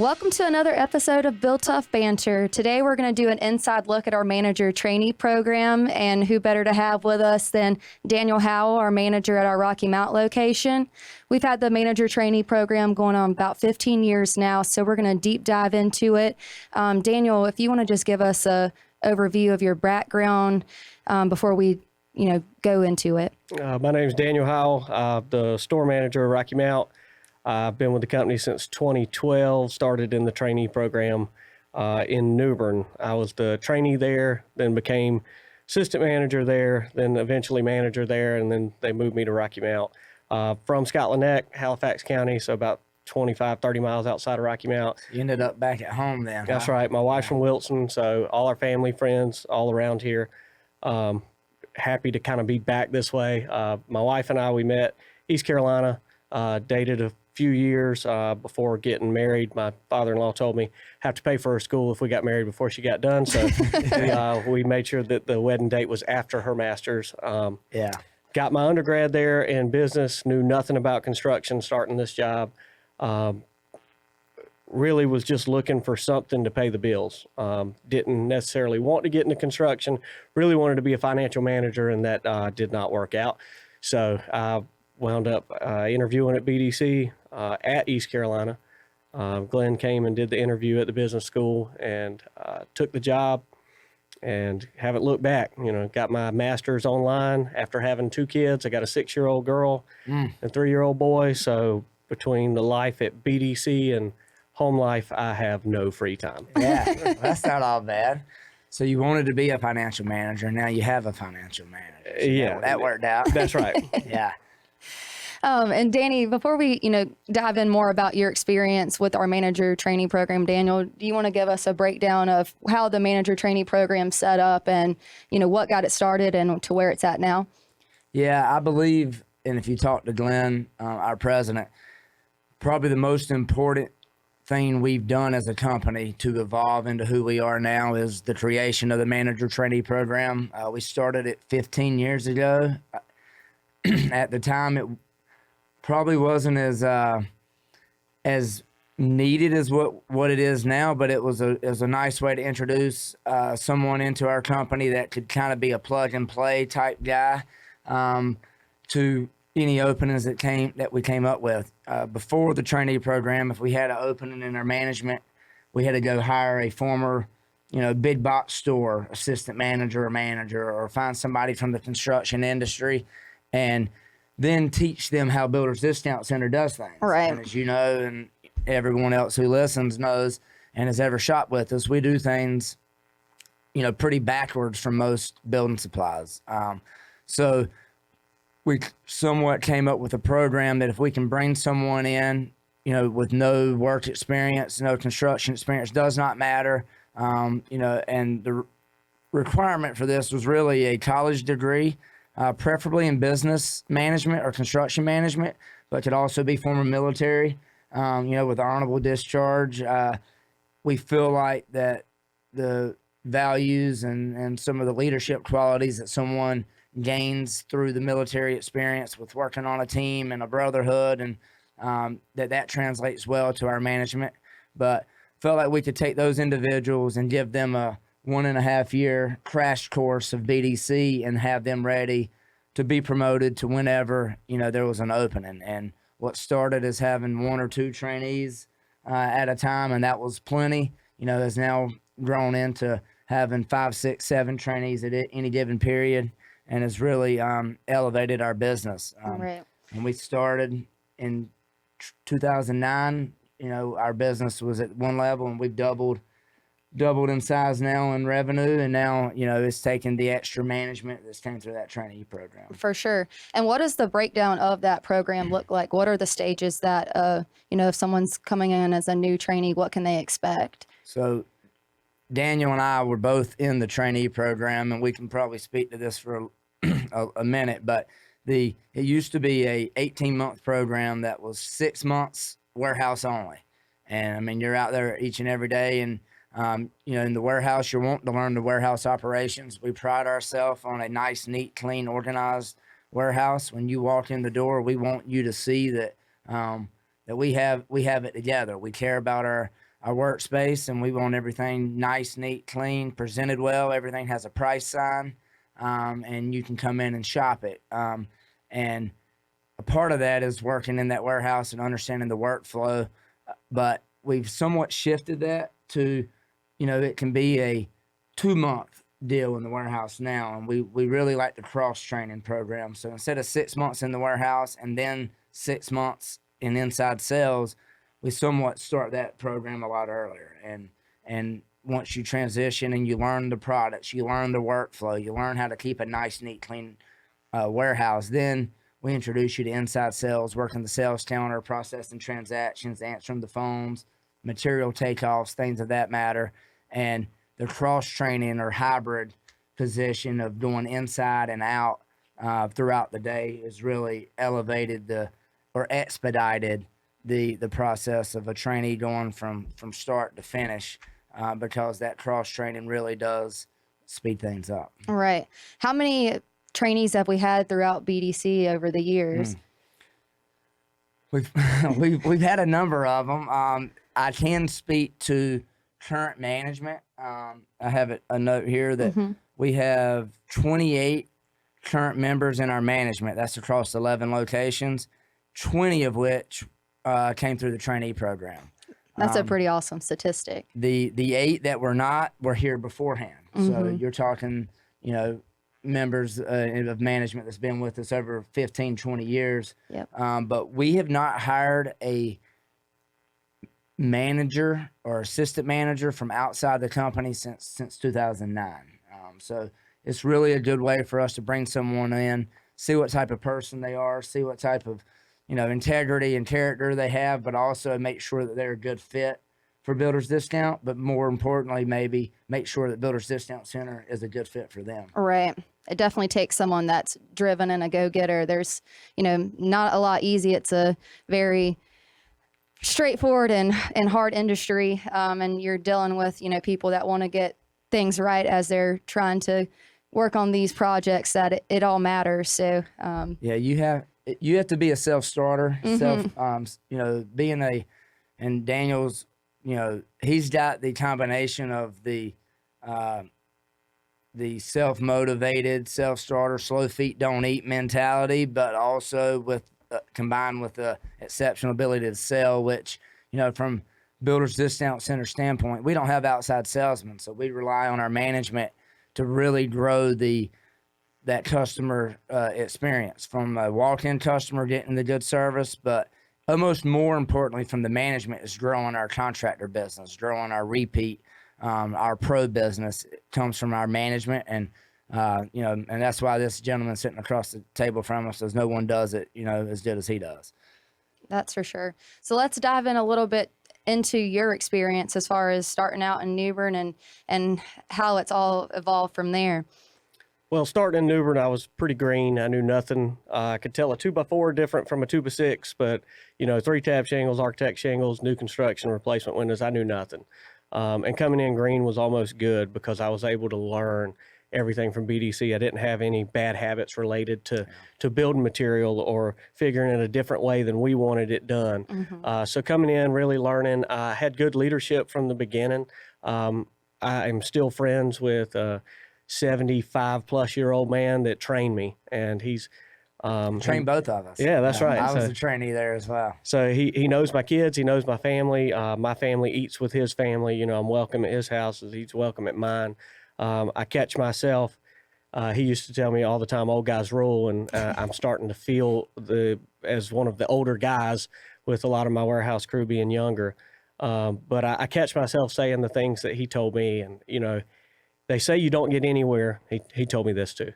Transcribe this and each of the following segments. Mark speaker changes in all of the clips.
Speaker 1: Welcome to another episode of Build Tough Banter. Today we're going to do an inside look at our manager trainee program, and who better to have with us than Daniel Howell, our manager at our Rocky Mount location. We've had the manager trainee program going on about 15 years now, so we're going to deep dive into it. Daniel, if you want to just give us a overview of your background before we go into it.
Speaker 2: My name is Daniel Howell, the store manager at Rocky Mount. I've been with the company since 2012, started in the trainee program in New Bern. I was the trainee there, then became assistant manager there, then eventually manager there, and then they moved me to Rocky Mount. From Scotland Neck, Halifax County, so about 25, 30 miles outside of Rocky Mount.
Speaker 3: You ended up back at home then.
Speaker 2: That's right. My wife's from Wilson, so all our family, friends, all around here. Happy to kind of be back this way. My wife and I, we met East Carolina, dated a few years before getting married. My father-in-law told me have to pay for her school if we got married before she got done. So we made sure that the wedding date was after her master's. Got my undergrad there in business, knew nothing about construction starting this job. Really was just looking for something to pay the bills. Didn't necessarily want to get into construction, really wanted to be a financial manager, and that did not work out. So I wound up interviewing at BDC at East Carolina. Glenn came and did the interview at the business school and took the job and haven't looked back. Got my master's online after having 2 kids. I got a 6-year-old girl and a 3-year-old boy. So between the life at BDC and home life, I have no free time.
Speaker 3: Yeah, that's not all bad. So you wanted to be a financial manager, now you have a financial manager. So
Speaker 2: yeah,
Speaker 3: that worked out.
Speaker 2: That's right.
Speaker 3: Yeah.
Speaker 1: And Danny, before we, dive in more about your experience with our manager trainee program, Daniel, do you want to give us a breakdown of how the manager trainee program set up and, what got it started and to where it's at now?
Speaker 3: Yeah, I believe, and if you talk to Glenn, our president, probably the most important thing we've done as a company to evolve into who we are now is the creation of the manager trainee program. We started it 15 years ago. At the time, it probably wasn't as needed as what it is now, but it was a nice way to introduce someone into our company that could kind of be a plug and play type guy to any openings that we came up with. Before the trainee program, if we had an opening in our management, we had to go hire a former big box store assistant manager or manager, or find somebody from the construction industry and then teach them how Builders Discount Center does things.
Speaker 1: Right.
Speaker 3: And as you know, and everyone else who listens knows and has ever shopped with us, we do things, pretty backwards from most building supplies. So we somewhat came up with a program that if we can bring someone in, with no work experience, no construction experience, does not matter. And the requirement for this was really a college degree, preferably in business management or construction management, but could also be former military, with honorable discharge. We feel like that the values and some of the leadership qualities that someone gains through the military experience with working on a team and a brotherhood, and that translates well to our management. But felt like we could take those individuals and give them a 1.5-year crash course of BDC and have them ready to be promoted to whenever, there was an opening. And what started as having 1 or 2 trainees at a time, and that was plenty, has now grown into having 5, 6, 7 trainees at any given period, and has really elevated our business.
Speaker 1: Right.
Speaker 3: When we started in 2009, our business was at one level, and we've doubled in size now in revenue, and now it's taken the extra management that's came through that trainee program.
Speaker 1: For sure. And what does the breakdown of that program look like? What are the stages that if someone's coming in as a new trainee, what can they expect?
Speaker 3: So Daniel and I were both in the trainee program, and we can probably speak to this for a minute, but it used to be a 18-month program that was 6 months warehouse only. And I mean, you're out there each and every day, and in the warehouse, you're wanting to learn the warehouse operations. We pride ourselves on a nice, neat, clean, organized warehouse. When you walk in the door, we want you to see that that we have it together. We care about our our workspace, and we want everything nice, neat, clean, presented well. Everything has a price sign, and you can come in and shop it. And a part of that is working in that warehouse and understanding the workflow. But we've somewhat shifted that to, it can be a 2-month deal in the warehouse now. And we really like the cross training program. So instead of 6 months in the warehouse and then 6 months in inside sales, we somewhat start that program a lot earlier. And once you transition and you learn the products, you learn the workflow, you learn how to keep a nice, neat, clean warehouse, then we introduce you to inside sales, working the sales counter, processing transactions, answering the phones, material takeoffs, things of that matter. And the cross training or hybrid position of doing inside and out throughout the day has really elevated or expedited the process of a trainee going from start to finish, because that cross training really does speed things up.
Speaker 1: Right. How many trainees have we had throughout BDC over the years?
Speaker 3: We've had a number of them. I can speak to current management. I have a note here that we have 28 current members in our management. That's across 11 locations, 20 of which came through the trainee program.
Speaker 1: That's a pretty awesome statistic.
Speaker 3: The 8 that were here beforehand. So you're talking, members of management that's been with us over 15, 20 years.
Speaker 1: Yep.
Speaker 3: But we have not hired a manager or assistant manager from outside the company since 2009. So it's really a good way for us to bring someone in, see what type of person they are, see what type of, integrity and character they have, but also make sure that they're a good fit for Builders Discount, but more importantly, maybe make sure that Builders Discount Center is a good fit for them.
Speaker 1: Right. It definitely takes someone that's driven and a go-getter. There's, not a lot easy. It's a very straightforward and hard industry. And you're dealing with, people that want to get things right as they're trying to work on these projects that it all matters. So,
Speaker 3: yeah, you have to be a self-starter, and Daniel's, he's got the combination of the self-motivated, self-starter, slow feet don't eat mentality, but also combined with the exceptional ability to sell, which, from Builders Discount Center standpoint, we don't have outside salesmen, so we rely on our management to really grow that customer experience, from a walk-in customer getting the good service, but almost more importantly from the management is growing our contractor business, growing our repeat, our pro business. It comes from our management, and and that's why this gentleman sitting across the table from us says no one does it, as good as he does.
Speaker 1: That's for sure. So let's dive in a little bit into your experience as far as starting out in New Bern and how it's all evolved from there.
Speaker 2: Well, starting in New Bern, I was pretty green. I knew nothing. I could tell a 2x4 different from a 2x6, but 3-tab shingles, architect shingles, new construction, replacement windows, I knew nothing. And coming in green was almost good because I was able to learn everything from BDC. I didn't have any bad habits related to building material or figuring it a different way than we wanted it done. So coming in, really learning. I had good leadership from the beginning. I am still friends with 75-plus-year-old man that trained me, and he's
Speaker 3: trained both of us.
Speaker 2: Yeah, that's right.
Speaker 3: I was a trainee there as well.
Speaker 2: So he knows my kids, he knows my family. My family eats with his family. I'm welcome at his house as he's welcome at mine. I catch myself. He used to tell me all the time, old guys rule, and I'm starting to feel as one of the older guys with a lot of my warehouse crew being younger. But I catch myself saying the things that he told me, and they say you don't get anywhere. He told me this too.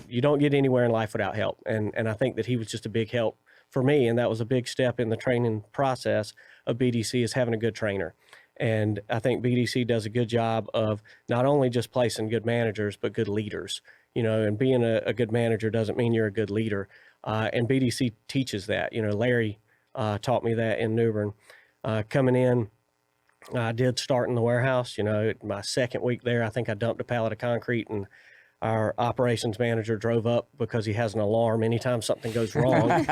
Speaker 2: You don't get anywhere in life without help. And I think that he was just a big help for me. And that was a big step in the training process of BDC, is having a good trainer. And I think BDC does a good job of not only just placing good managers, but good leaders. And being a good manager doesn't mean you're a good leader. And BDC teaches that. Larry taught me that in New Bern. Coming in, I did start in the warehouse. My second week there, I think I dumped a pallet of concrete and our operations manager drove up because he has an alarm anytime something goes wrong.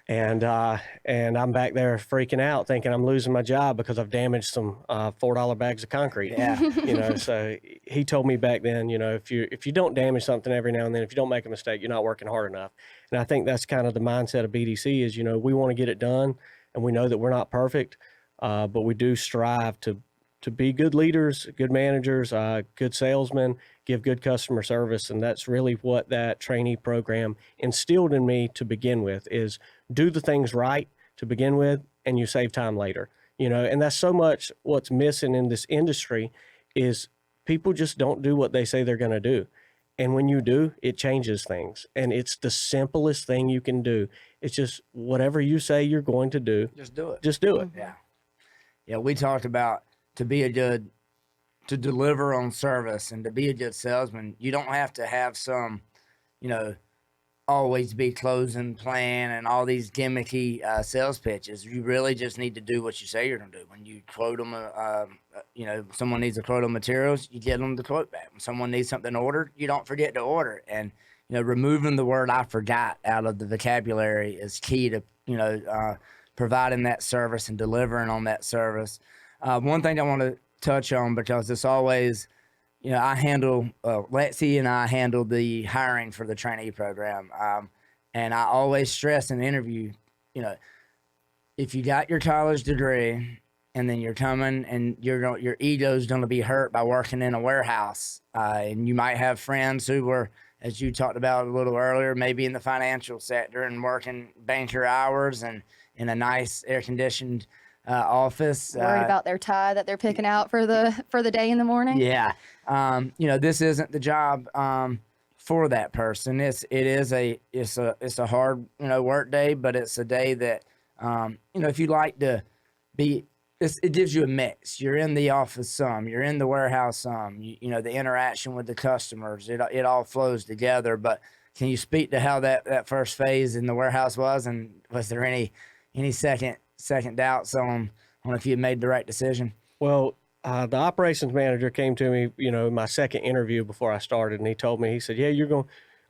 Speaker 2: And I'm back there freaking out, thinking I'm losing my job because I've damaged some $4 bags of concrete.
Speaker 3: Yeah.
Speaker 2: You know, so he told me back then, you know, if you don't damage something every now and then, if you don't make a mistake, you're not working hard enough. And I think that's kind of the mindset of BDC is, you know, we want to get it done, and we know that we're not perfect, but we do strive to be good leaders, good managers, good salesmen, give good customer service. And that's really what that trainee program instilled in me to begin with, is do the things right to begin with, and you save time later. You know, and that's so much what's missing in this industry is people just don't do what they say they're going to do. And when you do, it changes things. And it's the simplest thing you can do. It's just whatever you say you're going to do.
Speaker 3: Just do it.
Speaker 2: Just do it.
Speaker 3: Yeah. Yeah, we talked about to deliver on service and to be a good salesman, you don't have to have some, you know, always be closing plan and all these gimmicky sales pitches. You really just need to do what you say you're going to do. When you quote them, you know, someone needs a quote on materials, you get them the quote back. When someone needs something ordered, you don't forget to order. And, you know, removing the word "I forgot" out of the vocabulary is key to, you know, providing that service and delivering on that service. One thing I want to touch on, because it's always, you know, Lexi and I handle the hiring for the trainee program. And I always stress in the interview, you know, if you got your college degree and then you're coming and your ego's going to be hurt by working in a warehouse, and you might have friends who were, as you talked about a little earlier, maybe in the financial sector and working banker hours and in a nice air-conditioned office.
Speaker 1: Worried about their tie that they're picking out for the day in the morning.
Speaker 3: Yeah. You know, this isn't the job for that person. It's a hard, you know, work day, but it's a day that, you know, if you like to be, it gives you a mix. You're in the office some, you're in the warehouse some, you know, the interaction with the customers, it all flows together. But can you speak to how that first phase in the warehouse was, and was there any second doubts on if you had made the right decision?
Speaker 2: Well, the operations manager came to me, you know, in my second interview before I started, and he told me, he said, "Yeah,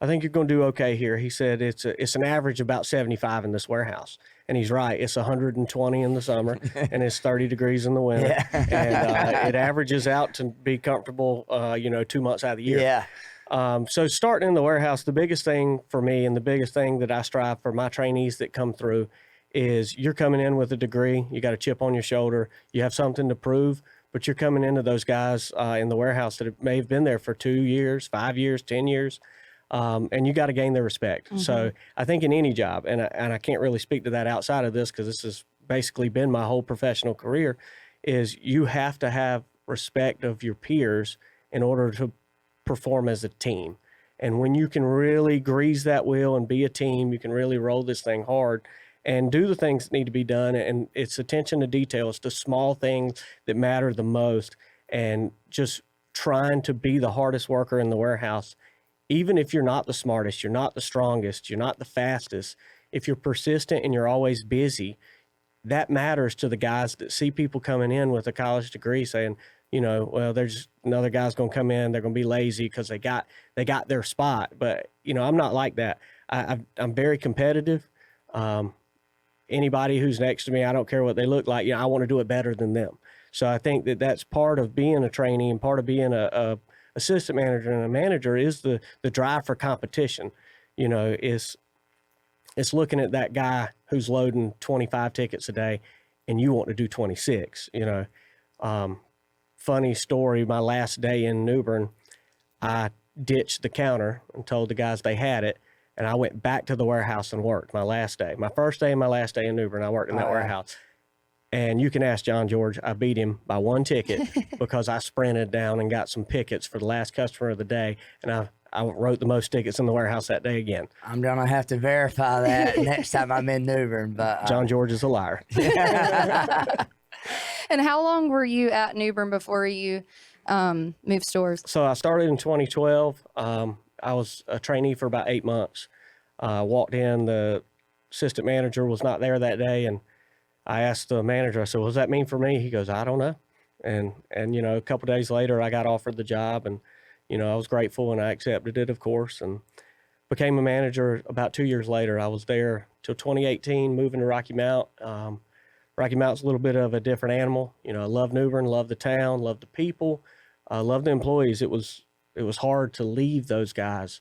Speaker 2: I think you're going to do okay here." He said, it's an average about 75 in this warehouse. And he's right. It's 120 in the summer and it's 30 degrees in the winter.
Speaker 3: Yeah.
Speaker 2: And it averages out to be comfortable, you know, 2 months out of the year.
Speaker 3: Yeah.
Speaker 2: So starting in the warehouse, the biggest thing for me and the biggest thing that I strive for my trainees that come through is you're coming in with a degree, you got a chip on your shoulder, you have something to prove, but you're coming into those guys in the warehouse that may have been there for 2 years, 5 years, 10 years, and you got to gain their respect. Mm-hmm. So I think in any job, and I can't really speak to that outside of this because this has basically been my whole professional career, is you have to have respect of your peers in order to perform as a team. And when you can really grease that wheel and be a team, you can really roll this thing hard and do the things that need to be done. And it's attention to detail. It's the small things that matter the most. And just trying to be the hardest worker in the warehouse, even if you're not the smartest, you're not the strongest, you're not the fastest, if you're persistent and you're always busy, that matters to the guys that see people coming in with a college degree saying, you know, well, there's another guy's going to come in, they're going to be lazy because they got their spot. But, you know, I'm not like that. I'm very competitive. Anybody who's next to me, I don't care what they look like, you know, I want to do it better than them. So I think that that's part of being a trainee and part of being a assistant manager and a manager is the drive for competition. You know, it's looking at that guy who's loading 25 tickets a day and you want to do 26, you know. Funny story, my last day in New Bern, I ditched the counter and told the guys they had it. And I went back to the warehouse and worked my last day. My first day and my last day in New Bern, I worked in that warehouse. And you can ask John George, I beat him by one ticket because I sprinted down and got some pickets for the last customer of the day. And I wrote the most tickets in the warehouse that day again.
Speaker 3: I'm going to have to verify that next time I'm in New Bern. But
Speaker 2: John George is a liar.
Speaker 1: And how long were you at New Bern before you moved stores?
Speaker 2: So I started in 2012. I was a trainee for about 8 months. Walked in, the assistant manager was not there that day, and I asked the manager, I said, what does that mean for me? He goes, I don't know. And you know, a couple of days later, I got offered the job, and, I was grateful and I accepted it, of course, and became a manager about 2 years later. I was there till 2018, moving to Rocky Mount. Rocky Mount's a little bit of a different animal. I love New Bern, love the town, love the people, love the employees. It was hard to leave those guys.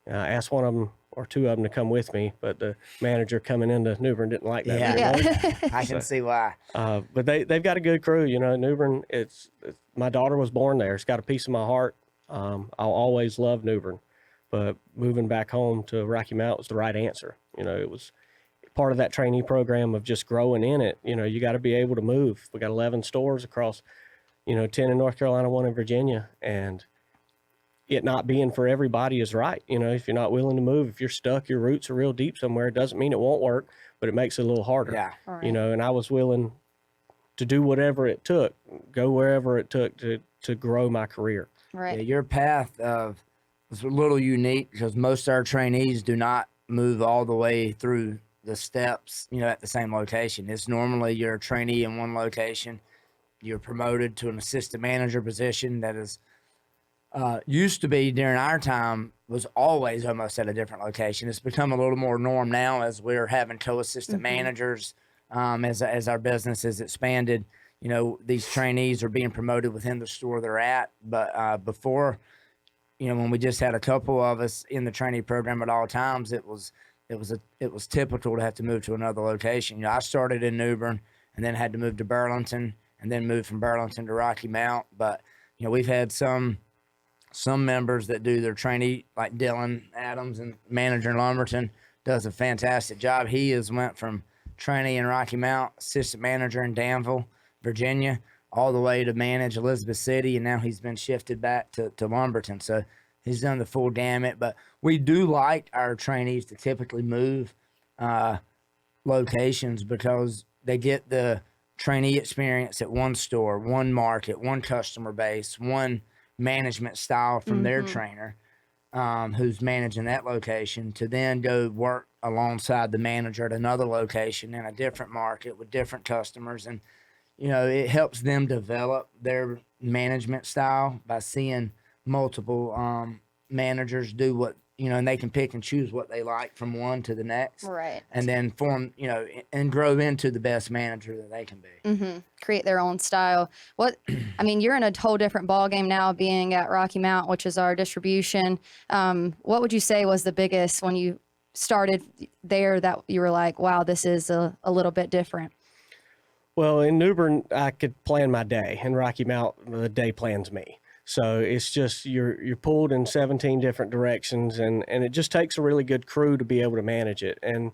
Speaker 2: I asked one of them or two of them to come with me, but the manager coming into New Bern didn't like that.
Speaker 3: Yeah.
Speaker 2: very much.
Speaker 3: I can see why.
Speaker 2: But they've got a good crew. New Bern, it's my daughter was born there. It's got a piece of my heart. I'll always love New Bern, but moving back home to Rocky Mount was the right answer. It was part of that trainee program of just growing in it. You got to be able to move. We got 11 stores across, 10 in North Carolina, 1 in Virginia, and it not being for everybody is right. If you're not willing to move, if you're stuck, your roots are real deep somewhere, it doesn't mean it won't work, but it makes it a little harder.
Speaker 3: Yeah.
Speaker 1: Right.
Speaker 2: And I was willing to do whatever it took, go wherever it took to grow my career.
Speaker 1: Right.
Speaker 3: Yeah, your path was a little unique because most of our trainees do not move all the way through the steps, at the same location. It's normally you're a trainee in one location, you're promoted to an assistant manager position that is used to be during our time was always almost at a different location. It's become a little more norm now as we're having co-assistant managers as our business has expanded. These trainees are being promoted within the store they're at. But before, when we just had a couple of us in the trainee program at all times, it was typical to have to move to another location. I started in New Bern and then had to move to Burlington and then moved from Burlington to Rocky Mount. But we've had some members that do their trainee, like Dylan Adams, and manager in Lumberton, does a fantastic job. He went from trainee in Rocky Mount, assistant manager in Danville, Virginia, all the way to manage Elizabeth City, and now he's been shifted back to Lumberton. So he's done the full gamut. But we do like our trainees to typically move locations because they get the trainee experience at one store, one market, one customer base, one management style from their trainer who's managing that location, to then go work alongside the manager at another location in a different market with different customers. And it helps them develop their management style by seeing multiple managers do what and they can pick and choose what they like from one to the next,
Speaker 1: Right.
Speaker 3: and then form and grow into the best manager that they can be.
Speaker 1: Create their own style. You're in a whole different ballgame now, being at Rocky Mount, which is our distribution. What would you say was the biggest when you started there that you were like, wow, this is a little bit different?
Speaker 2: Well, in New Bern, I could plan my day. In Rocky Mount, the day plans me. So it's just you're pulled in 17 different directions, and it just takes a really good crew to be able to manage it. And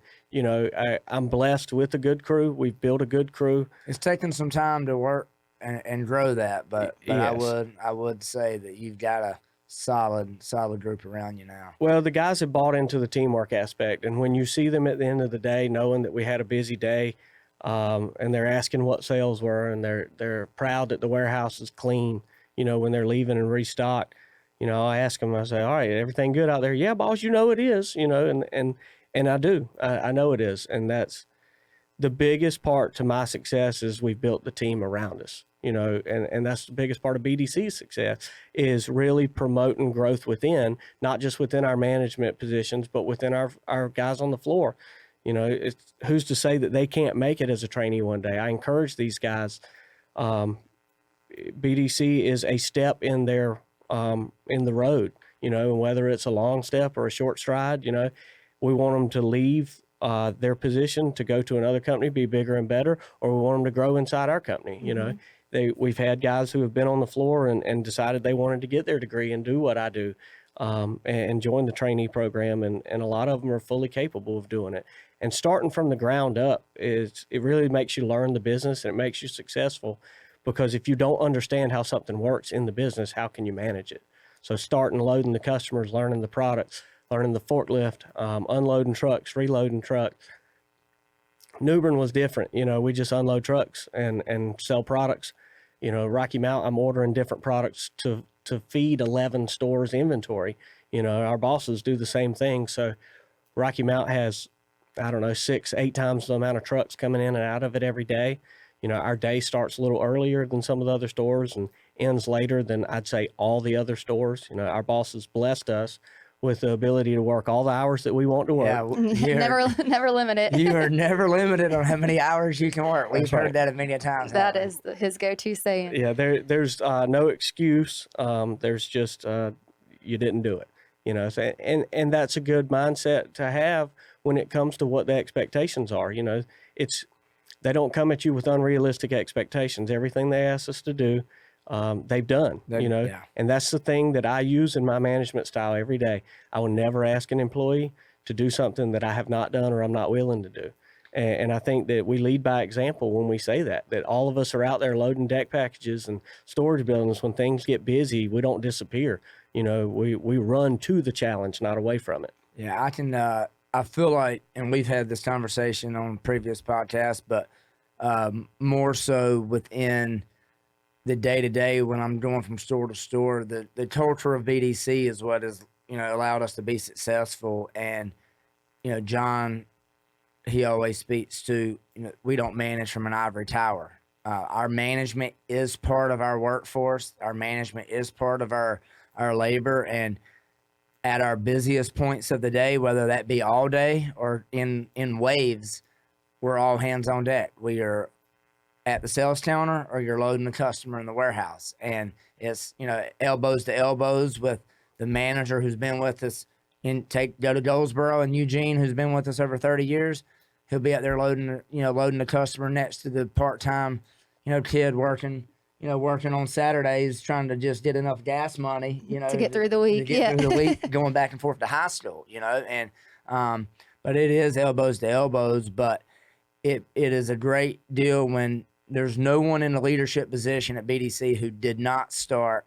Speaker 2: I'm blessed with a good crew. We've built a good crew.
Speaker 3: It's taken some time to work and grow that, but
Speaker 2: Yes.
Speaker 3: I would say that you've got a solid group around you now.
Speaker 2: Well, the guys have bought into the teamwork aspect, and when you see them at the end of the day, knowing that we had a busy day, and they're asking what sales were, and they're proud that the warehouse is clean. When they're leaving and restock, I ask them, I say, all right, everything good out there? Yeah, boss, it is, and I do. I know it is. And that's the biggest part to my success is we've built the team around us, and that's the biggest part of BDC's success is really promoting growth within, not just within our management positions, but within our guys on the floor. It's who's to say that they can't make it as a trainee one day? I encourage these guys. BDC is a step in their in the road, and whether it's a long step or a short stride, we want them to leave their position to go to another company, be bigger and better, or we want them to grow inside our company. We've had guys who have been on the floor and decided they wanted to get their degree and do what I do, and join the trainee program, and a lot of them are fully capable of doing it. And starting from the ground up it really makes you learn the business, and it makes you successful. Because if you don't understand how something works in the business, how can you manage it? So starting loading the customers, learning the products, learning the forklift, unloading trucks, reloading trucks. New Bern was different. We just unload trucks and sell products. Rocky Mount, I'm ordering different products to feed 11 stores inventory. Our bosses do the same thing. So Rocky Mount has, 6, 8 times the amount of trucks coming in and out of it every day. Our day starts a little earlier than some of the other stores, and ends later than I'd say all the other stores. You know, our boss has blessed us with the ability to work all the hours that we want to work.
Speaker 3: Yeah,
Speaker 1: never limit it.
Speaker 3: you are never limited on how many hours you can work. We've heard that many times.
Speaker 1: That is his go-to saying.
Speaker 2: Yeah, there's no excuse. There's just you didn't do it. You know, so, and that's a good mindset to have when it comes to what the expectations are. You know, they don't come at you with unrealistic expectations. Everything they ask us to do, they've done, you know, and that's the thing that I use in my management style every day. I will never ask an employee to do something that I have not done or I'm not willing to do. And I think that we lead by example when we say that all of us are out there loading deck packages and storage buildings. When things get busy, we don't disappear. You know, we run to the challenge, not away from it.
Speaker 3: Yeah, I feel like, and we've had this conversation on previous podcasts, but more so within the day-to-day when I'm going from store to store, the culture of BDC is what has, you know, allowed us to be successful. And, you know, John, he always speaks to, you know, we don't manage from an ivory tower. Our management is part of our workforce. Our management is part of our labor. And at our busiest points of the day, whether that be all day or in waves, we're all hands on deck. We are at the sales counter or you're loading the customer in the warehouse. And it's, you know, elbows to elbows with the manager who's been with us go to Goldsboro and Eugene, who's been with us over 30 years. He'll be out there loading the customer next to the part-time, you know, kid working on Saturdays, trying to just get enough gas money, you know,
Speaker 1: to get through the week.
Speaker 3: Through the week, going back and forth to high school, you know, and but it is elbows to elbows. But it is a great deal when there's no one in a leadership position at BDC who did not start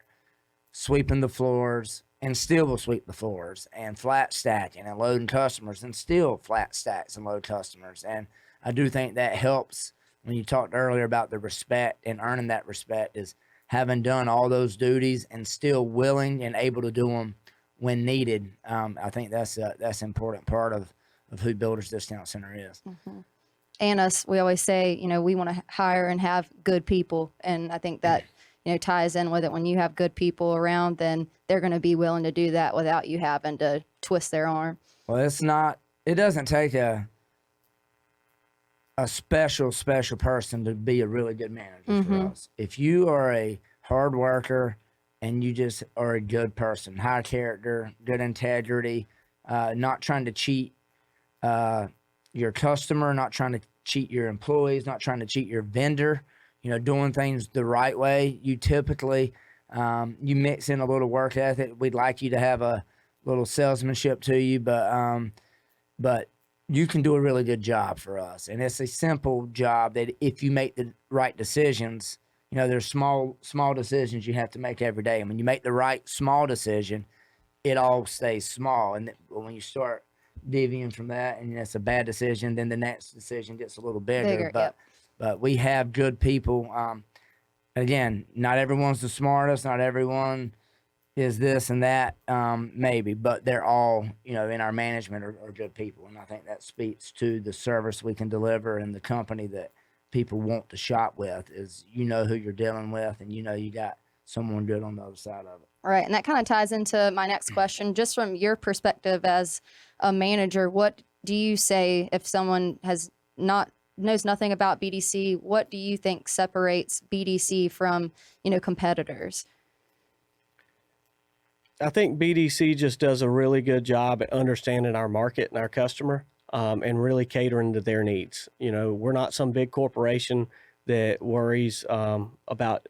Speaker 3: sweeping the floors and still will sweep the floors and flat stacking and loading customers and still flat stacks and load customers. And I do think that helps. When you talked earlier about the respect and earning that respect, is having done all those duties and still willing and able to do them when needed. I think that's an important part of who Builders Discount Center is.
Speaker 1: Mm-hmm. And we always say, you know, we want to hire and have good people. And I think that, you know, ties in with it. When you have good people around, then they're going to be willing to do that without you having to twist their arm.
Speaker 3: Well, it doesn't take a special person to be a really good manager for us. If you are a hard worker and you just are a good person, high character, good integrity, not trying to cheat your customer, not trying to cheat your employees, not trying to cheat your vendor, you know, doing things the right way, you typically, you mix in a little work ethic. We'd like you to have a little salesmanship to you, but you can do a really good job for us. And it's a simple job that if you make the right decisions, you know, there's small decisions you have to make every day. And when you make the right small decision, it all stays small. And when you start deviating from that and it's a bad decision, then the next decision gets a little bigger. But we have good people. Again, not everyone's the smartest, not everyone is this and that, maybe, but they're all, you know, in our management are good people. And I think that speaks to the service we can deliver and the company that people want to shop with. Is, you know who you're dealing with and you know you got someone good on the other side of it.
Speaker 1: All right. And that kind of ties into my next question. Just from your perspective as a manager, what do you say if someone knows nothing about BDC? What do you think separates BDC from, you know, competitors?
Speaker 2: I think BDC just does a really good job at understanding our market and our customer, and really catering to their needs. You know, we're not some big corporation that worries about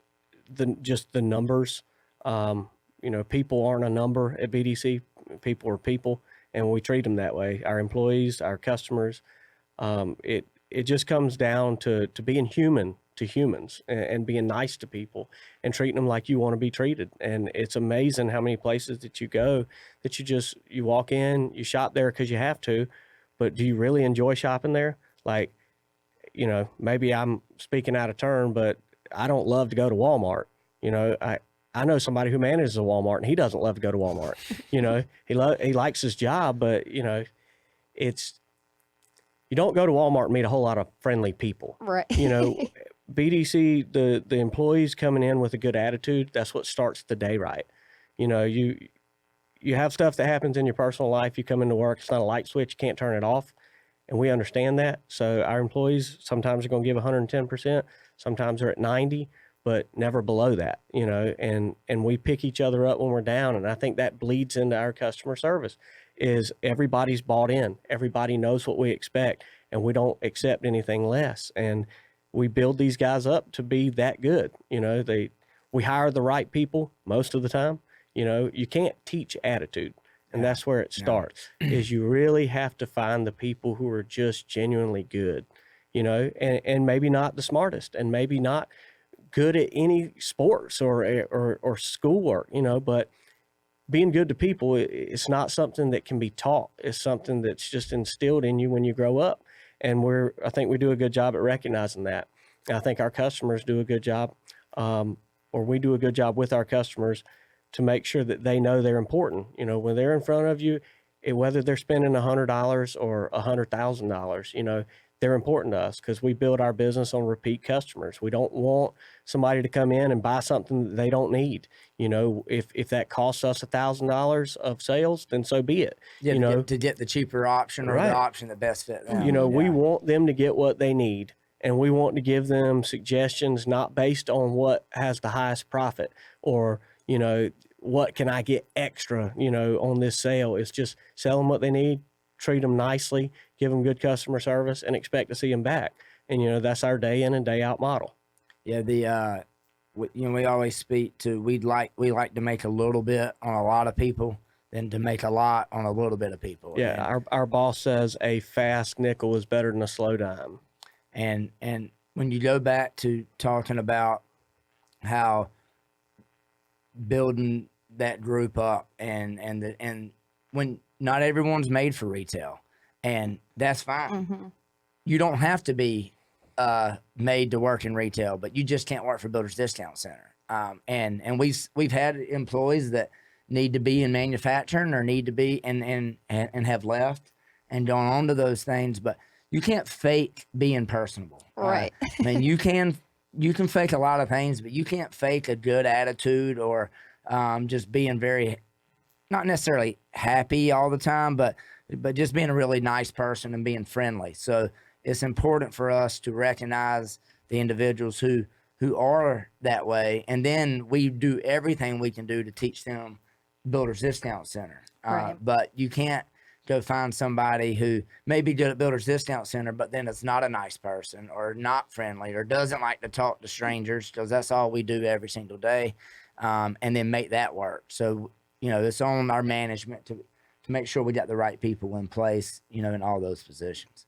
Speaker 2: just the numbers. You know, people aren't a number at BDC. People are people, and we treat them that way. Our employees, our customers. It just comes down to being human to humans and being nice to people and treating them like you want to be treated. And it's amazing how many places that you go that you walk in, you shop there because you have to, but do you really enjoy shopping there? Like, you know, maybe I'm speaking out of turn, but I don't love to go to Walmart. You know, I know somebody who manages a Walmart and he doesn't love to go to Walmart. You know, he likes his job, but you know, you don't go to Walmart and meet a whole lot of friendly people.
Speaker 1: Right.
Speaker 2: You know, BDC, the employees coming in with a good attitude, that's what starts the day right. You know, you have stuff that happens in your personal life. You come into work, it's not a light switch, you can't turn it off. And we understand that. So our employees sometimes are going to give 110%, sometimes they're at 90, but never below that, you know, and we pick each other up when we're down. And I think that bleeds into our customer service is everybody's bought in. Everybody knows what we expect, and we don't accept anything less. And we build these guys up to be that good. You know, we hire the right people most of the time. You know, you can't teach attitude. And that's where it starts, is you really have to find the people who are just genuinely good, you know, and maybe not the smartest and maybe not good at any sports or schoolwork, you know, but being good to people, it's not something that can be taught. It's something that's just instilled in you when you grow up. And I think we do a good job at recognizing that. And I think our customers do a good job, or we do a good job with our customers to make sure that they know they're important. You know, when they're in front of you, whether they're spending $100 or $100,000, you know, they're important to us because we build our business on repeat customers. We don't want somebody to come in and buy something that they don't need. You know, if that costs us $1,000 of sales, then so be it.
Speaker 3: Yeah,
Speaker 2: you know,
Speaker 3: to get the cheaper option or
Speaker 2: right.
Speaker 3: the option that best fit them.
Speaker 2: You know, we want them to get what they need, and we want to give them suggestions not based on what has the highest profit or, you know, what can I get extra, you know, on this sale. It's just sell them what they need, treat them nicely, give them good customer service, and expect to see them back. And, you know, that's our day in and day out model.
Speaker 3: Yeah, we always speak to, we like to make a little bit on a lot of people than to make a lot on a little bit of people.
Speaker 2: Yeah,
Speaker 3: and,
Speaker 2: our boss says a fast nickel is better than a slow dime.
Speaker 3: And when you go back to talking about how building that group up and when not everyone's made for retail, and that's fine. Mm-hmm. You don't have to be made to work in retail, but you just can't work for Builders Discount Center. And we've had employees that need to be in manufacturing or need to be and have left and gone on to those things, but you can't fake being personable.
Speaker 1: Right.
Speaker 3: I mean, you can fake a lot of things, but you can't fake a good attitude or just being very, not necessarily happy all the time, but just being a really nice person and being friendly. So it's important for us to recognize the individuals who are that way, and then we do everything we can do to teach them Builders Discount Center.
Speaker 1: Right.
Speaker 3: But you can't go find somebody who may be good at Builders Discount Center, but then it's not a nice person or not friendly or doesn't like to talk to strangers, because that's all we do every single day, and then make that work. So, you know, it's on our management to make sure we got the right people in place, you know, in all those positions.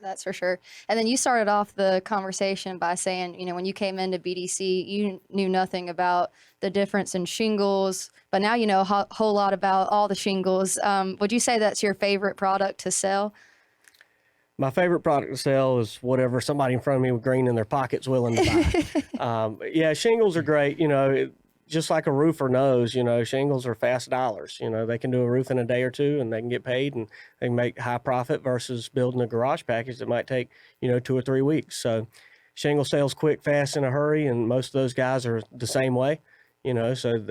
Speaker 1: That's for sure. And then you started off the conversation by saying, you know, when you came into BDC, you knew nothing about the difference in shingles, but now you know a whole lot about all the shingles. Would you say that's your favorite product to sell?
Speaker 2: My favorite product to sell is whatever somebody in front of me with green in their pocket's willing to buy. Yeah, shingles are great. You know, just like a roofer knows, you know, shingles are fast dollars. You know, they can do a roof in a day or two and they can get paid and they can make high profit versus building a garage package that might take, you know, 2 or 3 weeks. So shingle sales quick, fast, in a hurry. And most of those guys are the same way, you know, so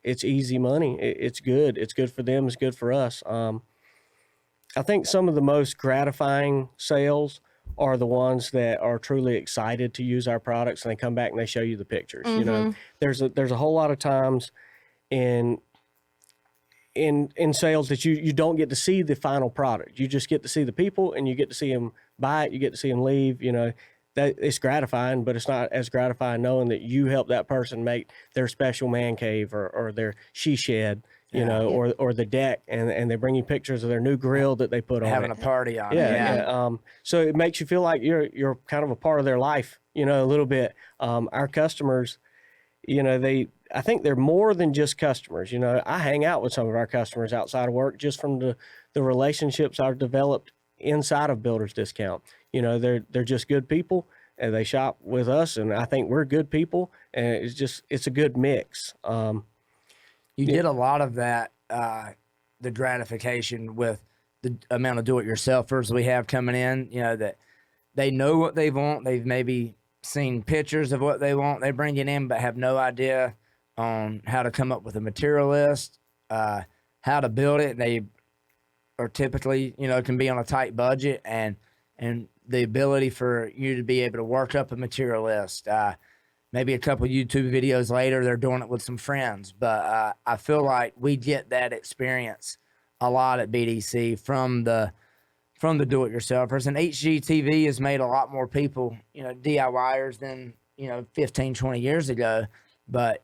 Speaker 2: it's easy money. It's good. It's good for them. It's good for us. I think some of the most gratifying sales are the ones that are truly excited to use our products, and they come back and they show you the pictures. Mm-hmm. You know, there's a whole lot of times in sales that you don't get to see the final product. You just get to see the people, and you get to see them buy it. You get to see them leave. You know, that it's gratifying, but it's not as gratifying knowing that you help that person make their special man cave or their she shed. You know, or the deck, and they bring you pictures of their new grill that they put on
Speaker 3: having a party on.
Speaker 2: Yeah. So it makes you feel like you're kind of a part of their life, you know, a little bit. Our customers, you know, I think they're more than just customers. You know, I hang out with some of our customers outside of work just from the relationships I've developed inside of Builders Discount. You know, they're just good people, and they shop with us, and I think we're good people, and it's a good mix.
Speaker 3: You did a lot of that, the gratification with the amount of do-it-yourselfers we have coming in, you know, that they know what they want. They've maybe seen pictures of what they want. They bring it in, but have no idea on how to come up with a material list, how to build it. They are typically, can be on a tight budget, and the ability for you to be able to work up a material list. Maybe a couple YouTube videos later, they're doing it with some friends. But I feel like we get that experience a lot at BDC from the do-it-yourselfers. And HGTV has made a lot more people, DIYers than, 15, 20 years ago. But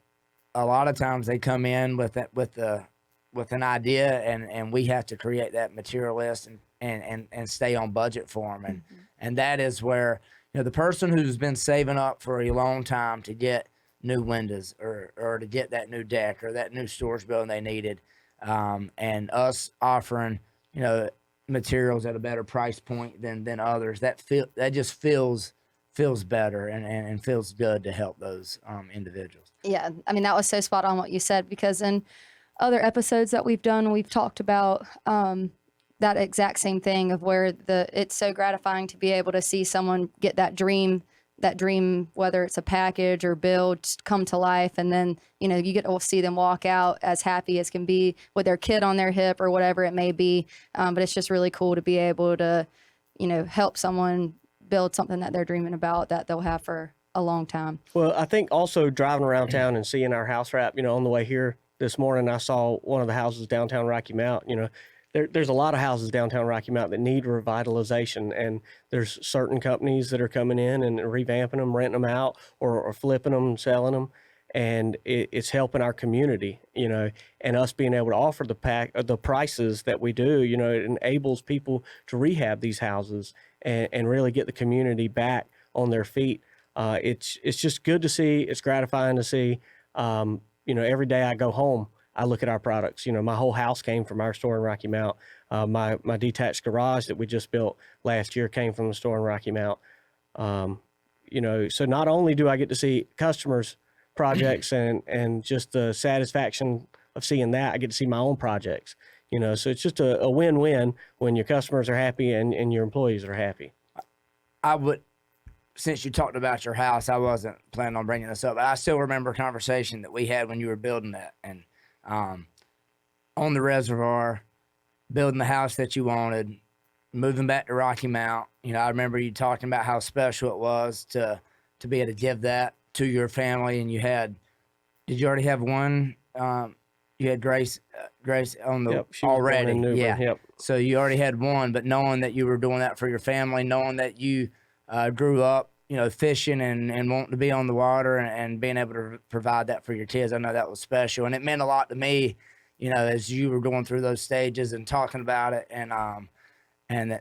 Speaker 3: a lot of times they come in with an idea, and we have to create that material list and stay on budget for them. And that is where, the person who's been saving up for a long time to get new windows or to get that new deck or that new storage building they needed, and us offering, materials at a better price point than others, that just feels better and feels good to help those individuals.
Speaker 1: Yeah, I mean, that was so spot on what you said, because in other episodes that we've done, we've talked about that exact same thing of where it's so gratifying to be able to see someone get that dream, whether it's a package or build, come to life. And then, you get to see them walk out as happy as can be with their kid on their hip or whatever it may be. But it's just really cool to be able to, help someone build something that they're dreaming about that they'll have for a long time.
Speaker 2: Well, I think also driving around town and seeing our house wrap, on the way here this morning, I saw one of the houses downtown Rocky Mount. There's a lot of houses downtown Rocky Mount that need revitalization, and there's certain companies that are coming in and revamping them, renting them out, or flipping them, selling them, and it's helping our community, and us being able to offer the prices that we do, it enables people to rehab these houses and really get the community back on their feet. It's just good to see. It's gratifying to see. Every day I go home, I look at our products. My whole house came from our store in Rocky Mount. My detached garage that we just built last year came from the store in Rocky Mount. So not only do I get to see customers' projects and just the satisfaction of seeing that, I get to see my own projects. So it's just a win-win when your customers are happy and your employees are happy.
Speaker 3: Since you talked about your house, I wasn't planning on bringing this up, but I still remember a conversation that we had when you were building that, and on the reservoir, building the house that you wanted, moving back to Rocky Mount. I remember you talking about how special it was to be able to give that to your family. And did you already have one? You had Grace on the
Speaker 2: Yep, she was
Speaker 3: already.
Speaker 2: born in Newbern.
Speaker 3: Yeah.
Speaker 2: Yep.
Speaker 3: So you already had one, but knowing that you were doing that for your family, knowing that you grew up, fishing and wanting to be on the water and being able to provide that for your kids, I know that was special. And it meant a lot to me, as you were going through those stages and talking about it. And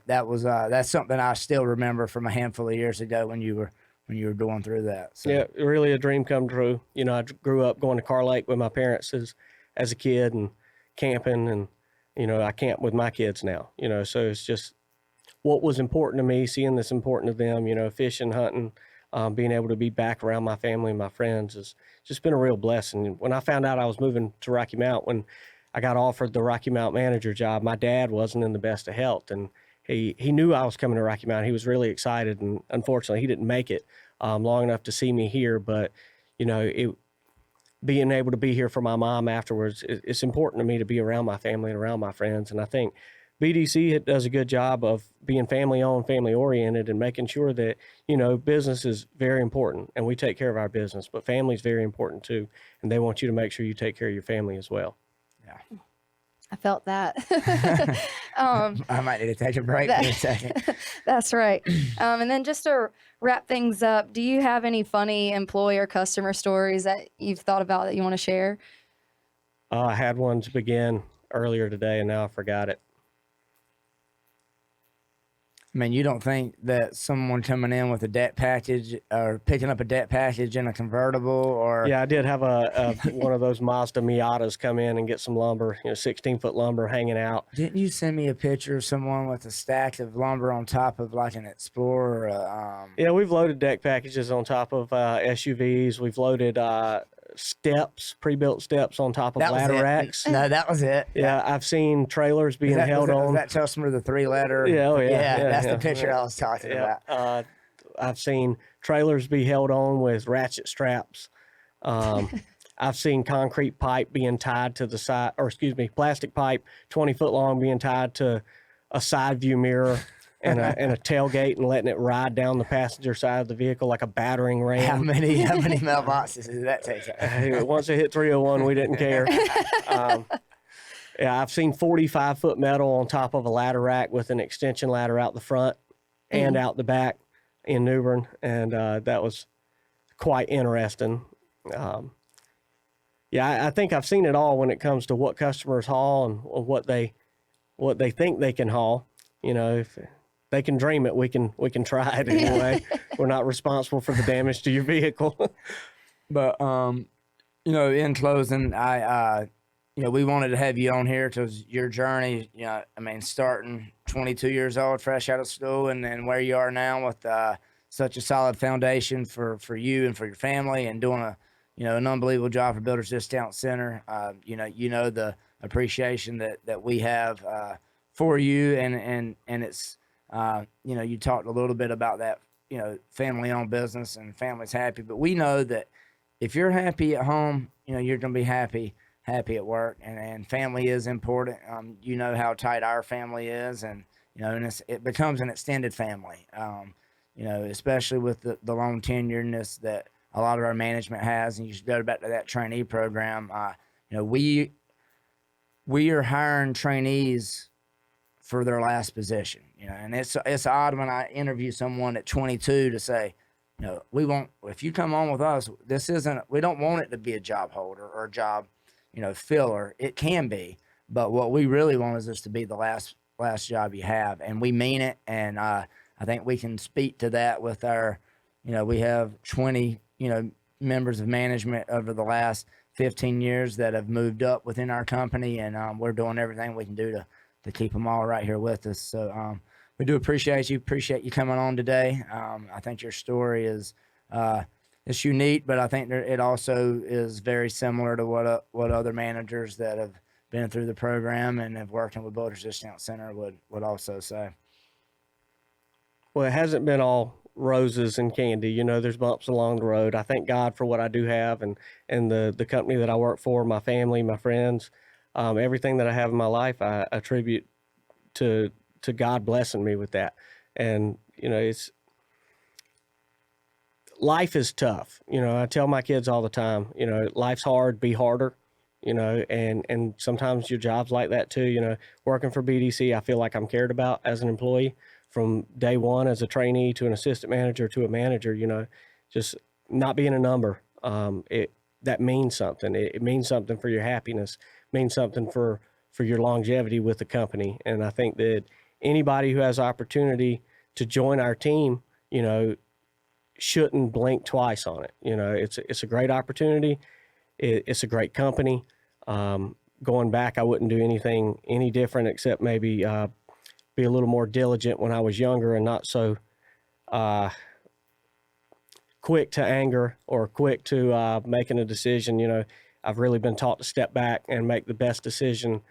Speaker 3: that's something I still remember from a handful of years ago when you were going through that. So.
Speaker 2: Yeah, really a dream come true. I grew up going to Car Lake with my parents as a kid and camping, and, I camp with my kids now, so it's just what was important to me, seeing this important to them, fishing, hunting, being able to be back around my family and my friends has just been a real blessing. When I found out I was moving to Rocky Mount, when I got offered the Rocky Mount manager job, my dad wasn't in the best of health, and he knew I was coming to Rocky Mount. He was really excited, and unfortunately he didn't make it long enough to see me here. But, being able to be here for my mom afterwards, it's important to me to be around my family and around my friends. And I think BDC does a good job of being family-owned, family-oriented, and making sure that, business is very important, and we take care of our business, but family is very important too, and they want you to make sure you take care of your family as well.
Speaker 3: Yeah.
Speaker 1: I felt that.
Speaker 3: I might need to take a break in a second.
Speaker 1: That's right. And then just to wrap things up, do you have any funny employee or customer stories that you've thought about that you want to share?
Speaker 2: I had one to begin earlier today, and now I forgot it.
Speaker 3: I mean, you don't think that someone coming in with a debt package or picking up a debt package in a convertible or...
Speaker 2: Yeah, I did have one of those Mazda Miatas come in and get some lumber, 16-foot lumber hanging out.
Speaker 3: Didn't you send me a picture of someone with a stack of lumber on top of like an Explorer?
Speaker 2: Yeah, we've loaded deck packages on top of SUVs. We've loaded steps, pre-built steps on top of ladder racks.
Speaker 3: No, that was it.
Speaker 2: Yeah, I've seen trailers being held on.
Speaker 3: Was that customer the 3-letter?
Speaker 2: Yeah, oh yeah.
Speaker 3: That's the picture I was talking about.
Speaker 2: I've seen trailers be held on with ratchet straps. I've seen concrete pipe being tied to the side, or excuse me, plastic pipe 20 foot long being tied to a side view mirror and a tailgate and letting it ride down the passenger side of the vehicle like a battering
Speaker 3: How
Speaker 2: ram.
Speaker 3: many mailboxes does that take?
Speaker 2: Once it hit 301, we didn't care. Yeah, I've seen 45-foot metal on top of a ladder rack with an extension ladder out the front and out the back in New Bern, and that was quite interesting. Yeah, I think I've seen it all when it comes to what customers haul and what they think they can haul. You know, if they can dream it, we can try it anyway. We're not responsible for the damage to your vehicle.
Speaker 3: But you know, in closing, we wanted to have you on here because your journey, I mean, starting 22 years old, fresh out of school, and then where you are now with such a solid foundation for you and for your family, and doing an unbelievable job for Builders Discount Center. The appreciation that we have for you, and it's you talked a little bit about that, family-owned business and family's happy, but we know that if you're happy at home, you're going to be happy at work, and family is important. You know how tight our family is, and and it becomes an extended family. Especially with the long tenuredness that a lot of our management has, and you should go back to that trainee program. We are hiring trainees for their last position. And it's odd when I interview someone at 22 to say, if you come on with us, we don't want it to be a job holder or a job, filler. It can be, but what we really want is this to be the last job you have, and we mean it. And I think we can speak to that with our, we have 20, members of management over the last 15 years that have moved up within our company, and we're doing everything we can do to keep them all right here with us. So we do appreciate you coming on today. I think your story is it's unique, but I think it also is very similar to what other managers that have been through the program and have worked with Builders Discount Center would also say.
Speaker 2: Well, it hasn't been all roses and candy. There's bumps along the road. I thank God for what I do have, and the company that I work for, my family, my friends, everything that I have in my life, I attribute to God blessing me with that. And life is tough. I tell my kids all the time, life's hard, be harder. And sometimes your job's like that too. Working for BDC, I feel like I'm cared about as an employee from day one, as a trainee to an assistant manager to a manager. Just not being a number. That means something. It means something for your happiness, means something for your longevity with the company. And I think that anybody who has opportunity to join our team, shouldn't blink twice on it. It's a great opportunity. It's a great company. Going back, I wouldn't do anything any different except maybe be a little more diligent when I was younger and not so quick to anger or quick to making a decision. I've really been taught to step back and make the best decision,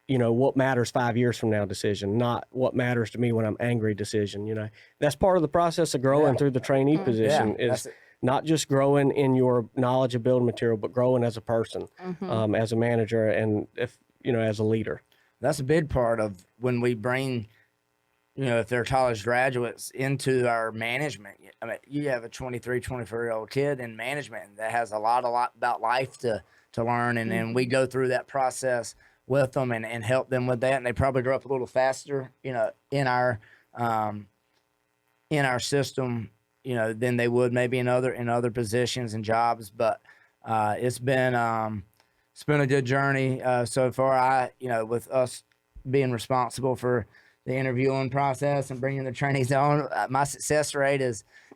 Speaker 2: what matters 5 years from now decision, not what matters to me when I'm angry decision. That's part of the process of growing through the trainee position is not just growing in your knowledge of building material, but growing as a person, as a manager, and as a leader.
Speaker 3: That's a big part of when we bring, if they're college graduates into our management. I mean, you have a 23, 24-year-old kid in management that has a lot about life to learn. And we go through that process with them and help them with that. And they probably grow up a little faster, in our system, than they would maybe in other positions and jobs. But it's been a good journey so far. With us being responsible for the interviewing process and bringing the trainees on, my success rate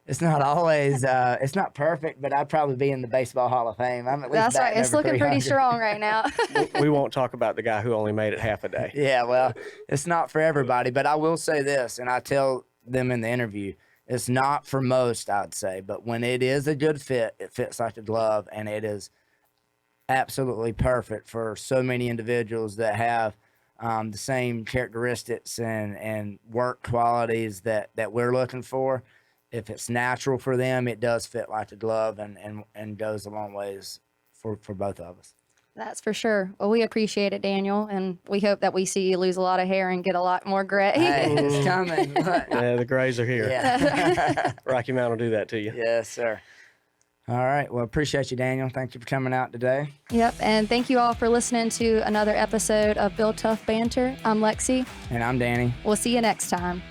Speaker 3: it's not always it's not perfect, but I'd probably be in the Baseball Hall of Fame. I'm at least
Speaker 1: That's right. It's looking pretty
Speaker 3: 300.
Speaker 1: strong right now.
Speaker 2: We won't talk about the guy who only made it half a day.
Speaker 3: Yeah, well, it's not for everybody, but I will say this, and I tell them in the interview, it's not for most, I'd say, but when it is a good fit, it fits like a glove, and it is absolutely perfect for so many individuals that have the same characteristics and work qualities that we're looking for. if it's natural for them, it does fit like a glove and goes a long ways for both of us.
Speaker 1: That's for sure. Well, we appreciate it, Daniel, and we hope that we see you lose a lot of hair and get a lot more gray.
Speaker 3: Hey, it's coming.
Speaker 2: Yeah, the grays are here.
Speaker 3: Yeah.
Speaker 2: Rocky Mountain will do that to you.
Speaker 3: Yes, sir. All right. Well, appreciate you, Daniel. Thank you for coming out today.
Speaker 1: Yep, and thank you all for listening to another episode of Build Tough Banter. I'm Lexi.
Speaker 3: And I'm Danny.
Speaker 1: We'll see you next time.